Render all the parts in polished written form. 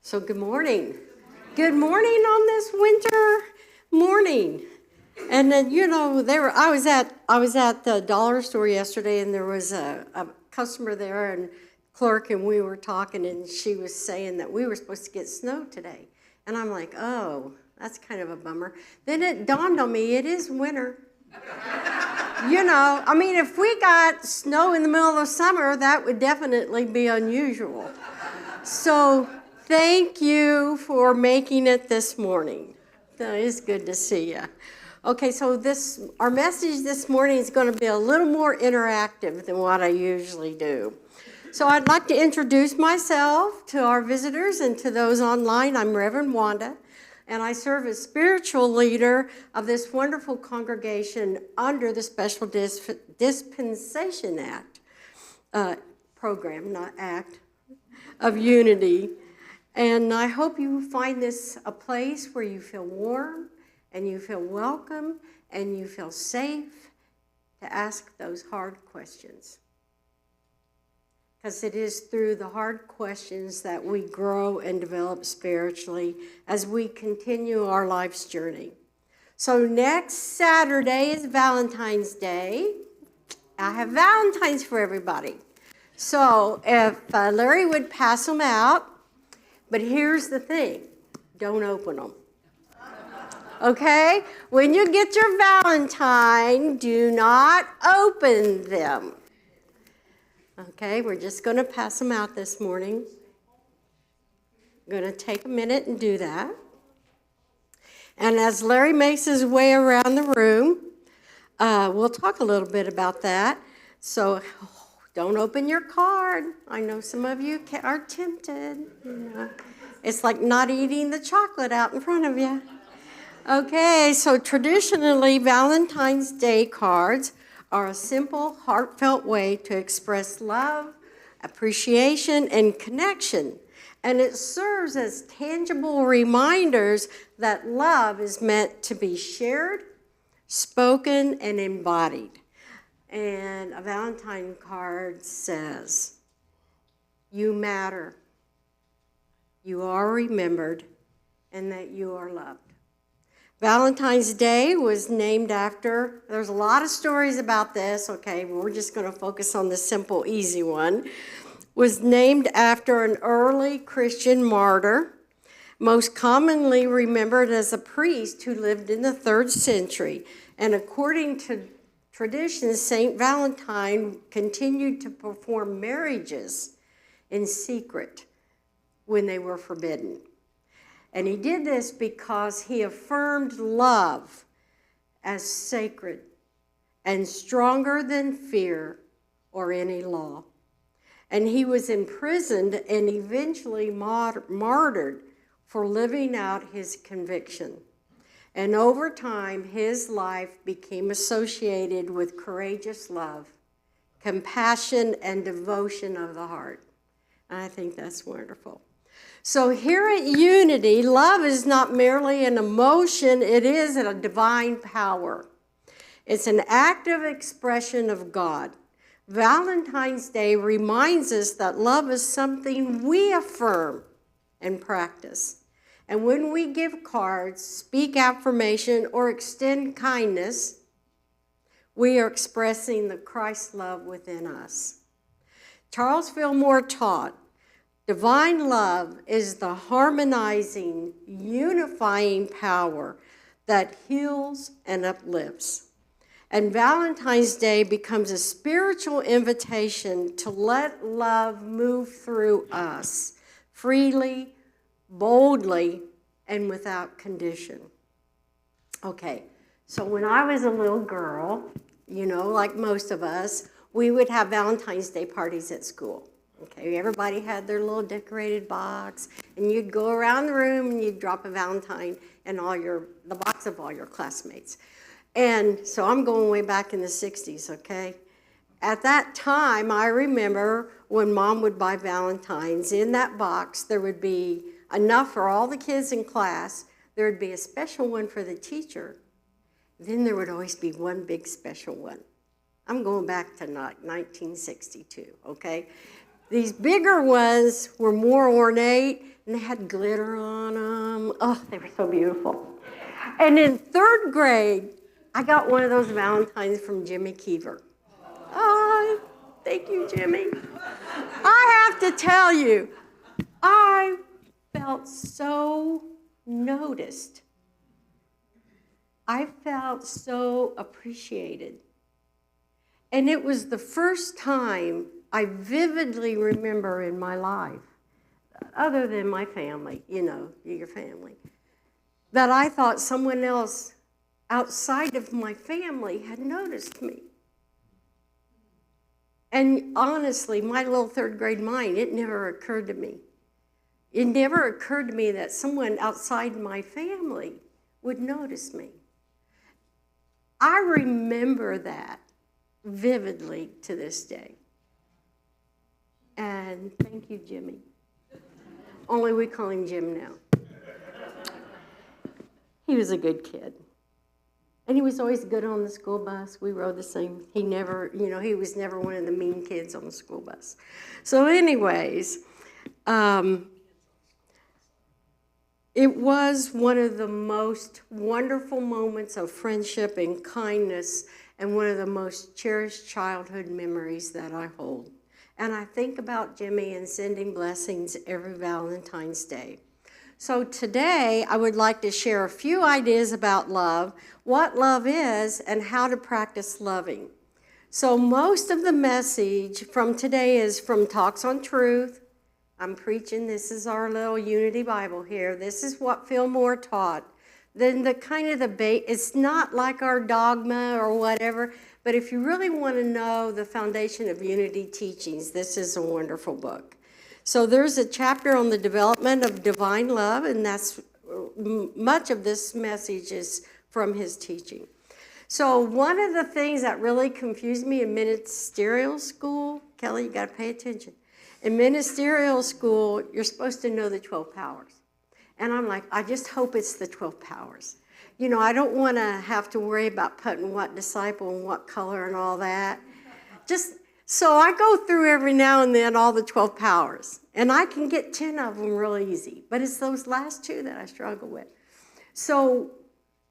So good morning. Good morning on this winter morning. And then I was at the dollar store yesterday, and there was a customer there and clerk, and we were talking, and she was saying that we were supposed to get snow today. And I'm like, oh, that's kind of a bummer. Then it dawned on me, it is winter. If we got snow in the middle of the summer, that would definitely be unusual. So thank you for making it this morning. That is good to see you. Okay, so our message this morning is going to be a little more interactive than what I usually do. So I'd like to introduce myself to our visitors and to those online. I'm Reverend Wanda, and I serve as spiritual leader of this wonderful congregation under the Special Dispensation Act program, not act, of unity. And I hope you find this a place where you feel warm and you feel welcome and you feel safe to ask those hard questions. Because it is through the hard questions that we grow and develop spiritually as we continue our life's journey. So next Saturday is Valentine's Day. I have Valentines for everybody. So if Larry would pass them out, but here's the thing, don't open them. Okay? When you get your Valentine, do not open them. Okay, we're just going to pass them out this morning. I'm going to take a minute and do that. And as Larry makes his way around the room, we'll talk a little bit about that. So don't open your card. I know some of you are tempted. It's like not eating the chocolate out in front of you. Okay, so traditionally, Valentine's Day cards are a simple, heartfelt way to express love, appreciation, and connection. And it serves as tangible reminders that love is meant to be shared, spoken, and embodied. And a Valentine card says, you matter, you are remembered, and that you are loved. Valentine's Day was named after, there's a lot of stories about this, okay, we're just going to focus on the simple, easy one, was named after an early Christian martyr, most commonly remembered as a priest who lived in the 3rd century. And according to tradition, St. Valentine continued to perform marriages in secret when they were forbidden. And he did this because he affirmed love as sacred and stronger than fear or any law. And he was imprisoned and eventually martyred for living out his conviction. And over time, his life became associated with courageous love, compassion, and devotion of the heart. And I think that's wonderful. So here at Unity, love is not merely an emotion, it is a divine power. It's an active expression of God. Valentine's Day reminds us that love is something we affirm and practice. And when we give cards, speak affirmation, or extend kindness, we are expressing the Christ love within us. Charles Fillmore taught, divine love is the harmonizing, unifying power that heals and uplifts. And Valentine's Day becomes a spiritual invitation to let love move through us freely, boldly, and without condition. Okay, so when I was a little girl, like most of us, we would have Valentine's Day parties at school. Okay, everybody had their little decorated box, and you'd go around the room and you'd drop a Valentine in the box of all your classmates. And so I'm going way back in the 60s, okay? At that time, I remember when Mom would buy Valentines, in that box there would be enough for all the kids in class. There would be a special one for the teacher. Then there would always be one big special one. I'm going back to 1962, okay? These bigger ones were more ornate. and they had glitter on them. Oh, they were so beautiful. And in 3rd grade, I got one of those Valentines from Jimmy Keever. Oh, thank you, Jimmy. I have to tell you, I felt so noticed. I felt so appreciated. And it was the first time I vividly remember in my life, other than my family, you know, your family, that I thought someone else outside of my family had noticed me. And honestly, my little 3rd grade mind, it never occurred to me. It never occurred to me that someone outside my family would notice me. I remember that vividly to this day. And thank you, Jimmy. Only we call him Jim now. He was a good kid. And he was always good on the school bus. We rode the same. He never, you know, he was never one of the mean kids on the school bus. So anyways, it was one of the most wonderful moments of friendship and kindness and one of the most cherished childhood memories that I hold. And I think about Jimmy and sending blessings every Valentine's Day. So today, I would like to share a few ideas about love, what love is, and how to practice loving. So most of the message from today is from Talks on Truth. I'm preaching, this is our little Unity Bible here. This is what Fillmore taught. Then the kind of debate, it's not like our dogma or whatever, but if you really want to know the foundation of Unity teachings, this is a wonderful book. So there's a chapter on the development of divine love, and that's much of this message is from his teaching. So one of the things that really confused me in ministerial school, Kelly, you got to pay attention. In ministerial school, you're supposed to know the 12 powers. And I'm like, I just hope it's the 12 powers. You know, I don't want to have to worry about putting what disciple and what color and all that. So I go through every now and then all the 12 powers, and I can get 10 of them real easy, but it's those last 2 that I struggle with. So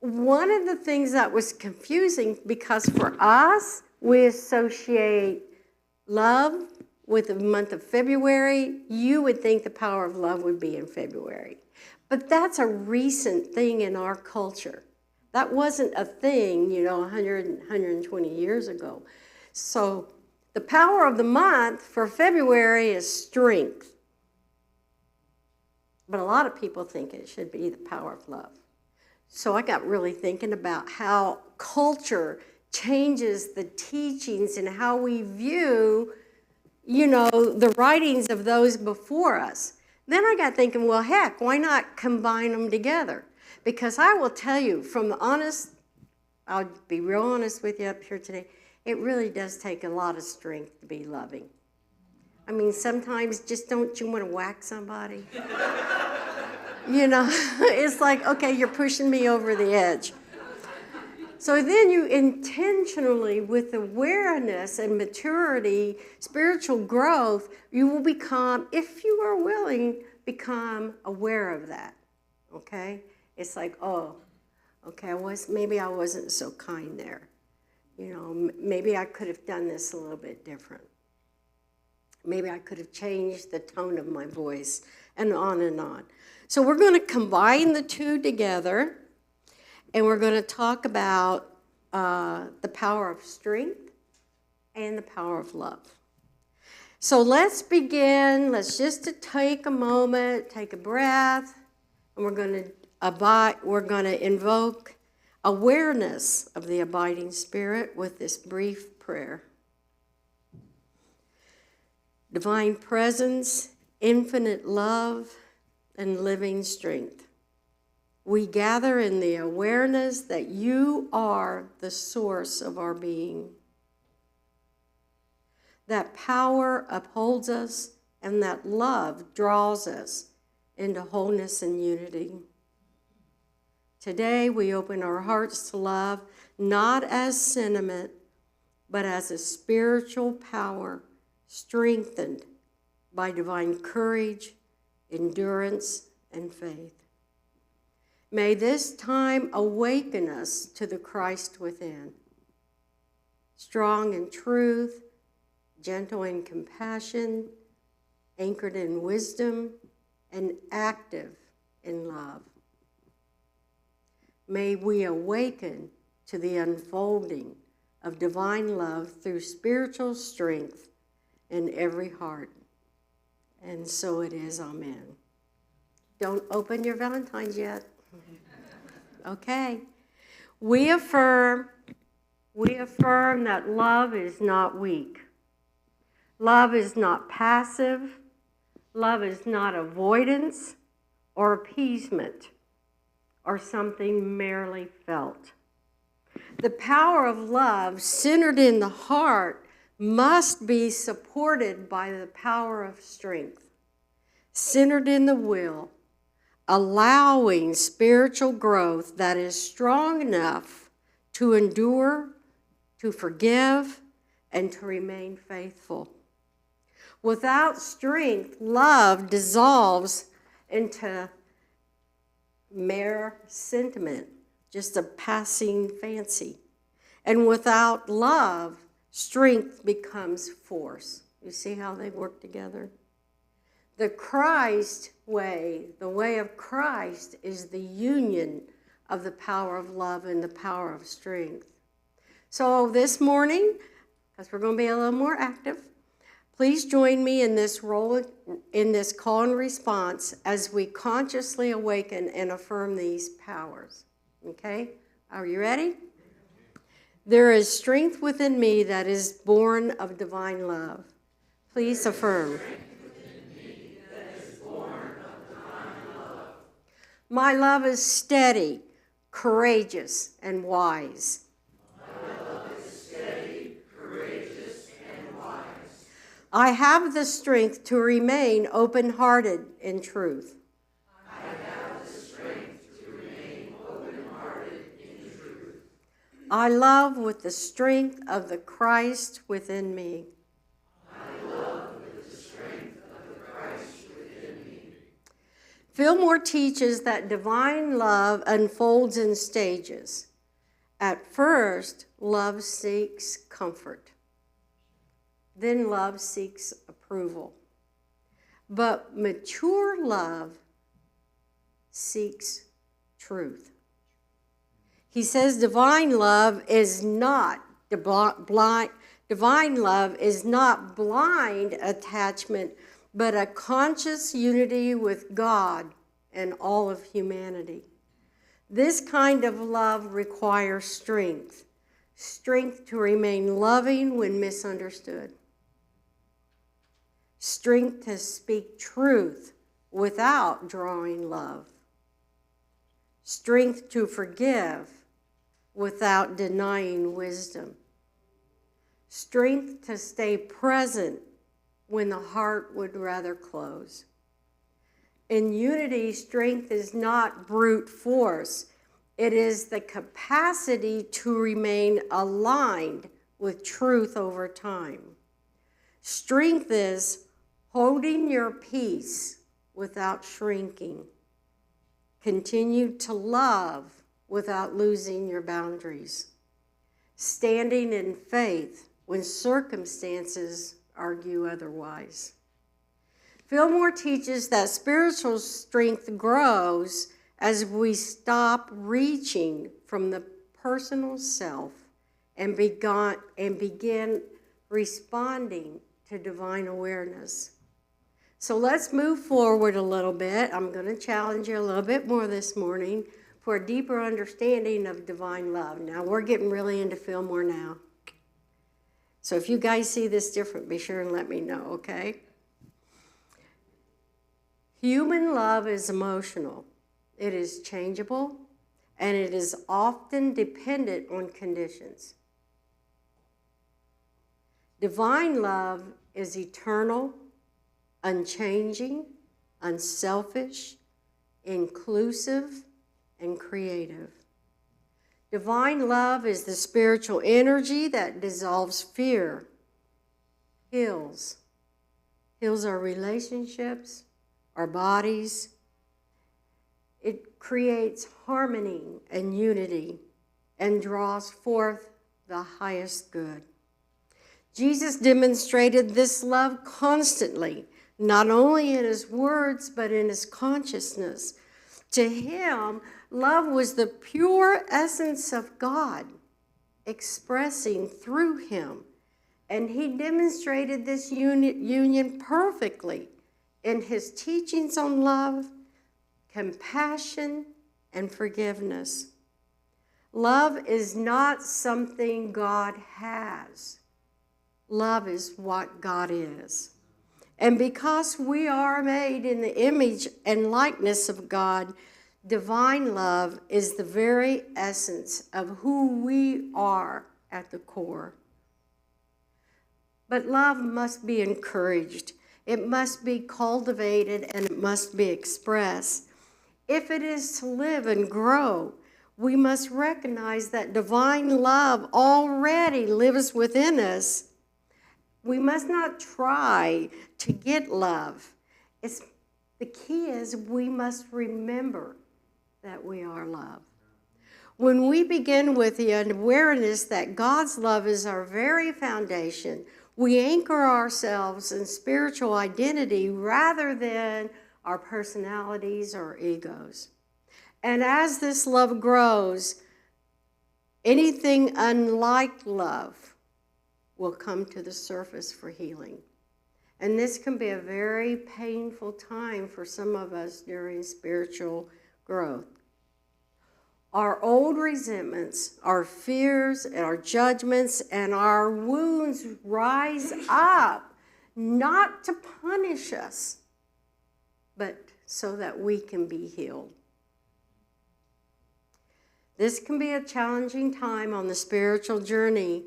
one of the things that was confusing, because for us, we associate love with the month of February. You would think the power of love would be in February, but that's a recent thing in our culture. That wasn't a thing, you know, 120 years ago. So the power of the month for February is strength. But a lot of people think it should be the power of love. So I got really thinking about how culture changes the teachings and how we view, you know, the writings of those before us. Then I got thinking, well, heck, why not combine them together? Because I will tell you, from the honest, I'll be real honest with you up here today, it really does take a lot of strength to be loving. I mean, sometimes just don't you want to whack somebody? You know, it's like, okay, you're pushing me over the edge. So then you intentionally, with awareness and maturity, spiritual growth, you will become, if you are willing, become aware of that, okay? It's like, oh, okay, maybe I wasn't so kind there. You know, maybe I could have done this a little bit different. Maybe I could have changed the tone of my voice, and on and on. So we're going to combine the 2 together, and we're going to talk about the power of strength and the power of love. So let's begin. Let's just take a moment, take a breath, and we're going to invoke awareness of the abiding Spirit with this brief prayer. Divine presence, infinite love, and living strength. We gather in the awareness that you are the source of our being. That power upholds us, and that love draws us into wholeness and unity. Today, we open our hearts to love, not as sentiment, but as a spiritual power strengthened by divine courage, endurance, and faith. May this time awaken us to the Christ within, strong in truth, gentle in compassion, anchored in wisdom, and active in love. May we awaken to the unfolding of divine love through spiritual strength in every heart. And so it is, amen. Don't open your Valentines yet. Okay. We affirm that love is not weak. Love is not passive. Love is not avoidance or appeasement or something merely felt. The power of love centered in the heart must be supported by the power of strength, centered in the will, allowing spiritual growth that is strong enough to endure, to forgive, and to remain faithful. Without strength, love dissolves into mere sentiment, just a passing fancy. And without love, strength becomes force. You see how they work together? The Christ way, the way of Christ, is the union of the power of love and the power of strength. So this morning, because we're going to be a little more active, please join me in this role, in this call and response as we consciously awaken and affirm these powers. Okay? Are you ready? There is strength within me that is born of divine love. Please affirm. My love is steady, courageous, and wise. I have the strength to remain open-hearted in truth. I love with the strength of the Christ within me. Fillmore teaches that divine love unfolds in stages. At first, love seeks comfort. Then love seeks approval. But mature love seeks truth. He says divine love is not blind attachment, but a conscious unity with God and all of humanity. This kind of love requires strength to remain loving when misunderstood, strength to speak truth without drawing love, strength to forgive without denying wisdom, strength to stay present when the heart would rather close. In unity, strength is not brute force. It is the capacity to remain aligned with truth over time. Strength is holding your peace without shrinking. Continue to love without losing your boundaries. Standing in faith when circumstances argue otherwise. Fillmore teaches that spiritual strength grows as we stop reaching from the personal self and begin responding to divine awareness. So let's move forward a little bit. I'm going to challenge you a little bit more this morning for a deeper understanding of divine love. Now, we're getting really into Fillmore now. So if you guys see this different, be sure and let me know, okay? Human love is emotional. It is changeable, and it is often dependent on conditions. Divine love is eternal, unchanging, unselfish, inclusive, and creative. Divine love is the spiritual energy that dissolves fear, heals our relationships, our bodies. It creates harmony and unity and draws forth the highest good. Jesus demonstrated this love constantly, not only in his words, but in his consciousness. To him, love was the pure essence of God expressing through him. And he demonstrated this union perfectly in his teachings on love, compassion, and forgiveness. Love is not something God has. Love is what God is. And because we are made in the image and likeness of God, divine love is the very essence of who we are at the core. But love must be encouraged. It must be cultivated, and it must be expressed. If it is to live and grow, we must recognize that divine love already lives within us. We must not try to get love. The key is we must remember that we are love. When we begin with the awareness that God's love is our very foundation, we anchor ourselves in spiritual identity rather than our personalities or egos. And as this love grows, anything unlike love will come to the surface for healing. And this can be a very painful time for some of us during spiritual growth. Our old resentments, our fears, and our judgments, and our wounds rise up, not to punish us, but so that we can be healed. This can be a challenging time on the spiritual journey,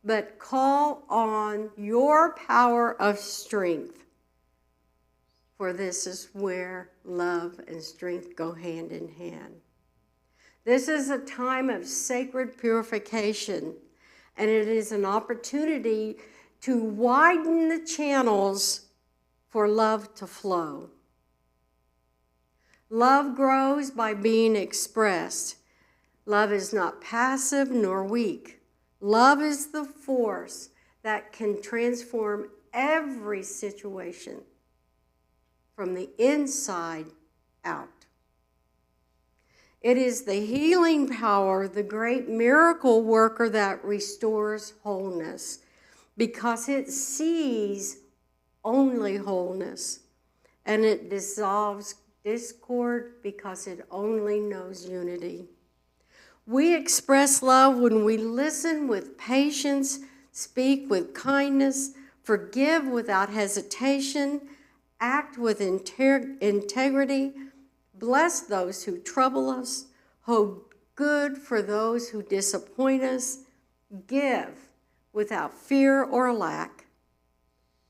but call on your power of strength, for this is where love and strength go hand in hand. This is a time of sacred purification, and it is an opportunity to widen the channels for love to flow. Love grows by being expressed. Love is not passive nor weak. Love is the force that can transform every situation from the inside out. It is the healing power, the great miracle worker that restores wholeness, because it sees only wholeness, and it dissolves discord because it only knows unity. We express love when we listen with patience, speak with kindness, forgive without hesitation, act with integrity, bless those who trouble us, hold good for those who disappoint us, give without fear or lack.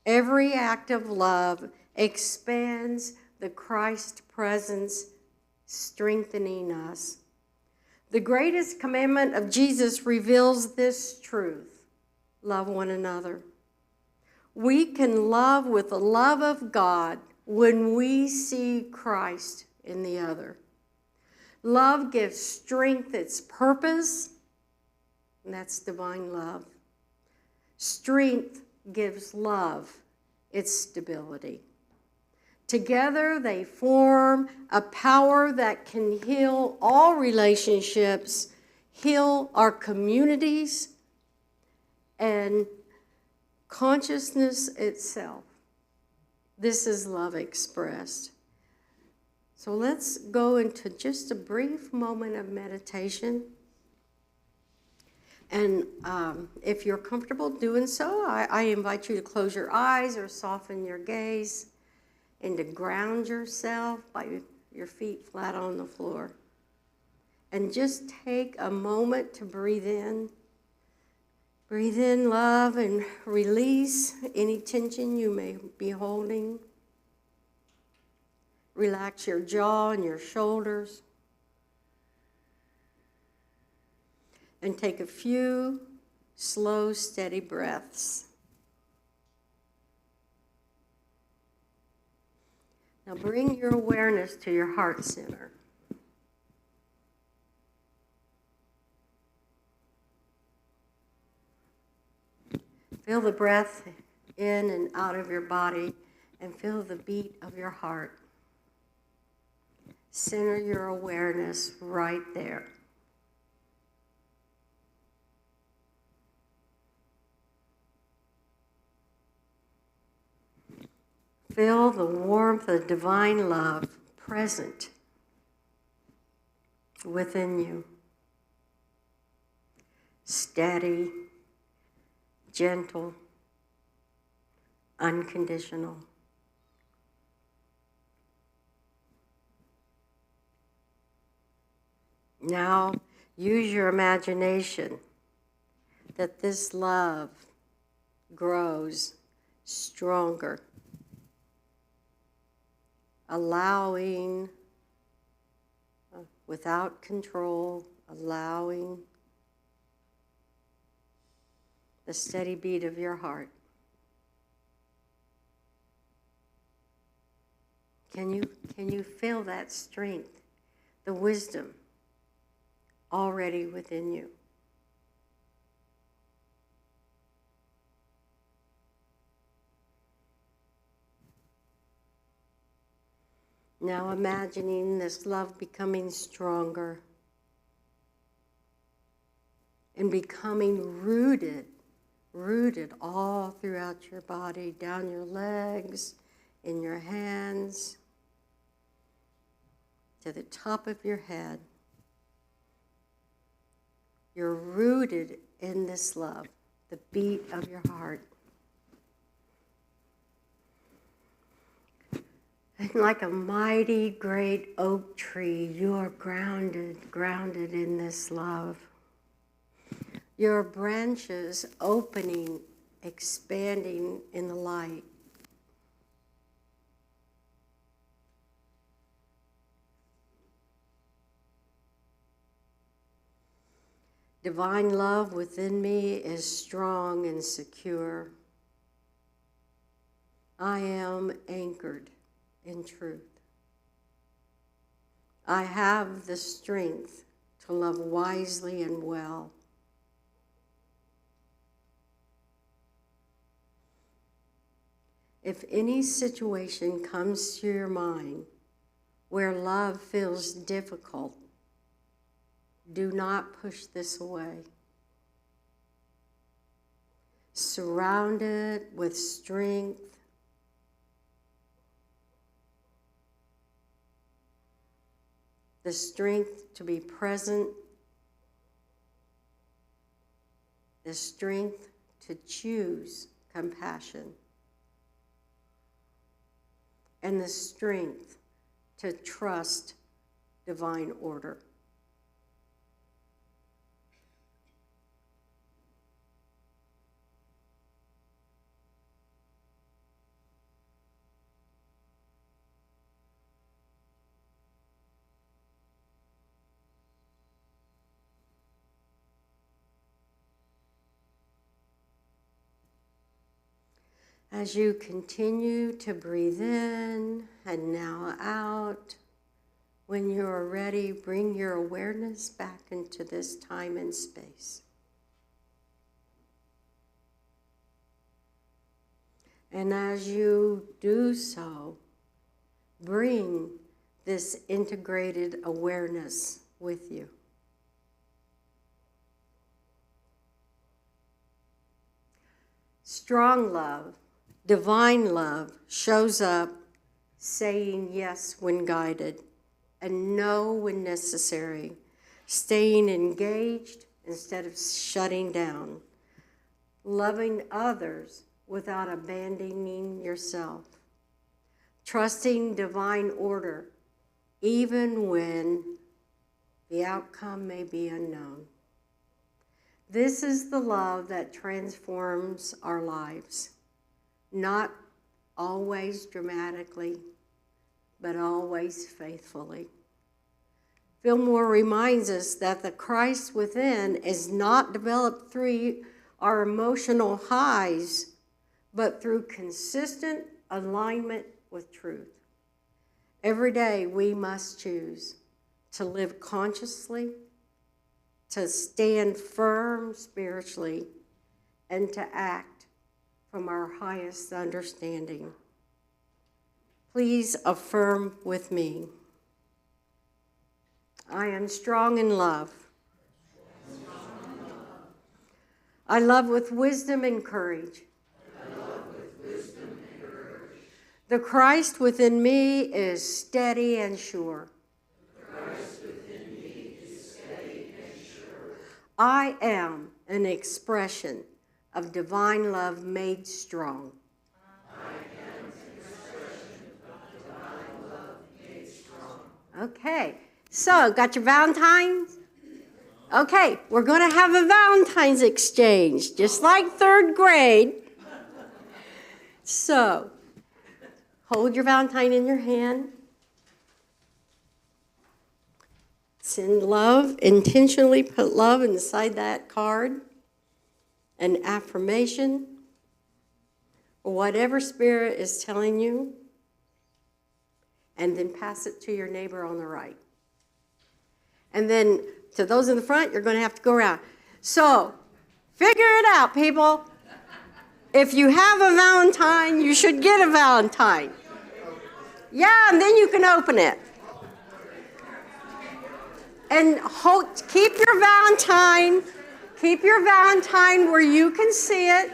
Every act of love expands the Christ presence, strengthening us. The greatest commandment of Jesus reveals this truth: love one another. We can love with the love of God when we see Christ in the other. Love gives strength its purpose, and that's divine love. Strength gives love its stability. Together they form a power that can heal all relationships, heal our communities, and consciousness itself. This is love expressed. So let's go into just a brief moment of meditation. And if you're comfortable doing so, I invite you to close your eyes or soften your gaze and to ground yourself by your feet flat on the floor. And just take a moment to breathe in. Breathe in love and release any tension you may be holding. Relax your jaw and your shoulders. And take a few slow, steady breaths. Now bring your awareness to your heart center. Feel the breath in and out of your body and feel the beat of your heart. Center your awareness right there. Feel the warmth of divine love present within you. Steady, gentle, unconditional. Now use your imagination that this love grows stronger, allowing, without control, allowing the steady beat of your heart. Can you feel that strength, the wisdom already within you? Now imagining this love becoming stronger and becoming rooted all throughout your body, down your legs, in your hands, to the top of your head. You're rooted in this love, the beat of your heart. And like a mighty great oak tree, you are grounded in this love. Your branches opening, expanding in the light. Divine love within me is strong and secure. I am anchored in truth. I have the strength to love wisely and well. If any situation comes to your mind where love feels difficult, do not push this away. Surround it with strength, the strength to be present, the strength to choose compassion, and the strength to trust divine order. As you continue to breathe in and now out, when you are ready, bring your awareness back into this time and space. And as you do so, bring this integrated awareness with you. Strong love, divine love, shows up saying yes when guided and no when necessary, staying engaged instead of shutting down, loving others without abandoning yourself, trusting divine order even when the outcome may be unknown. This is the love that transforms our lives, not always dramatically, but always faithfully. Fillmore reminds us that the Christ within is not developed through our emotional highs, but through consistent alignment with truth. Every day we must choose to live consciously, to stand firm spiritually, and to act from our highest understanding. Please affirm with me. I am strong in love. I love with wisdom and courage. The Christ within me is steady and sure. I am an expression of divine love made strong. Okay, so got your Valentine's? Okay, we're going to have a Valentine's exchange, just like third grade. So, hold your Valentine in your hand. Send love, intentionally put love inside that card, an affirmation, or whatever spirit is telling you, and then pass it to your neighbor on the right. And then to those in the front, you're going to have to go around. So, figure it out, people. If you have a Valentine, you should get a Valentine. Yeah, and then you can open it. And keep your Valentine where you can see it.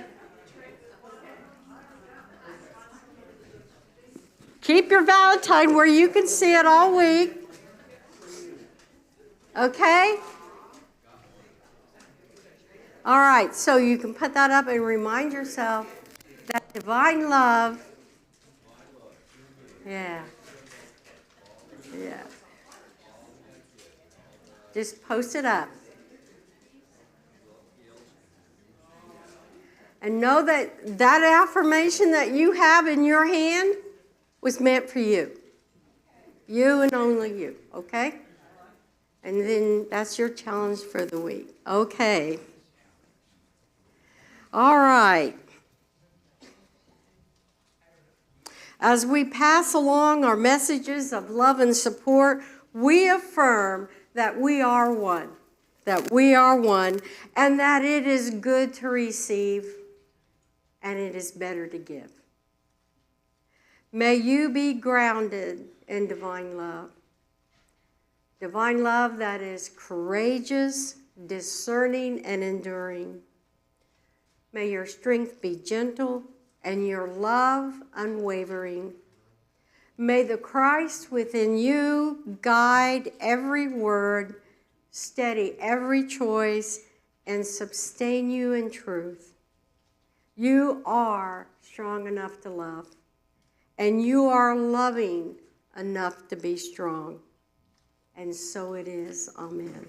Keep your Valentine where you can see it all week. Okay? All right, so you can put that up and remind yourself that divine love. Yeah. Yeah. Just post it up. And know that that affirmation that you have in your hand was meant for you. You and only you, okay? And then that's your challenge for the week. Okay. All right. As we pass along our messages of love and support, we affirm that we are one, and that it is good to receive, and it is better to give. May you be grounded in divine love that is courageous, discerning, and enduring. May your strength be gentle and your love unwavering. May the Christ within you guide every word, steady every choice, and sustain you in truth. You are strong enough to love, and you are loving enough to be strong. And so it is. Amen.